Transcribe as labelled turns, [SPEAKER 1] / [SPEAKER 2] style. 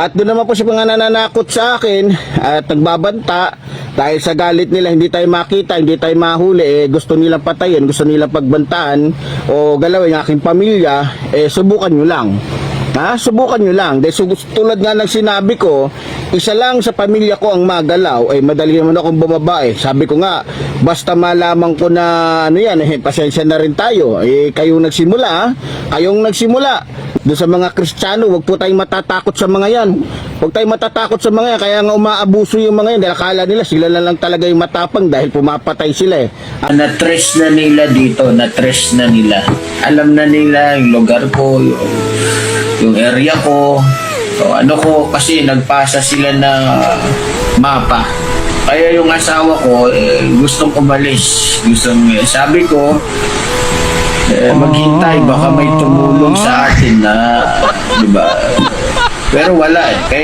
[SPEAKER 1] At doon naman po sa mga nananakot sa akin at nagbabanta dahil sa galit nila hindi tayo makita, hindi tayo mahuli, gusto nilang patayin, gusto nilang pagbantaan o galawin ang aking pamilya, subukan nyo lang. Subukan nyo lang. Dahil tulad nga ng sinabi ko, isa lang sa pamilya ko ang magalaw, madali naman akong bumaba Sabi ko nga, basta malaman ko na pasensya na rin tayo. Kayong nagsimula, kayong nagsimula. Doon sa mga Kristiyano, wag po tayong matatakot sa mga yan. Huwag tayong matatakot sa mga yan. Kaya nga umaabuso yung mga yan. Dahil akala nila sila na lang talaga yung matapang dahil pumapatay sila
[SPEAKER 2] Na-trace na nila dito, na-trace na nila. Alam na nila yung lugar ko, yung area ko, kasi nagpasa sila ng mapa. Kaya yung asawa ko, gustong umalis. Sabi ko, maghintay, baka may tumulong sa atin na, di ba? Pero wala Kaya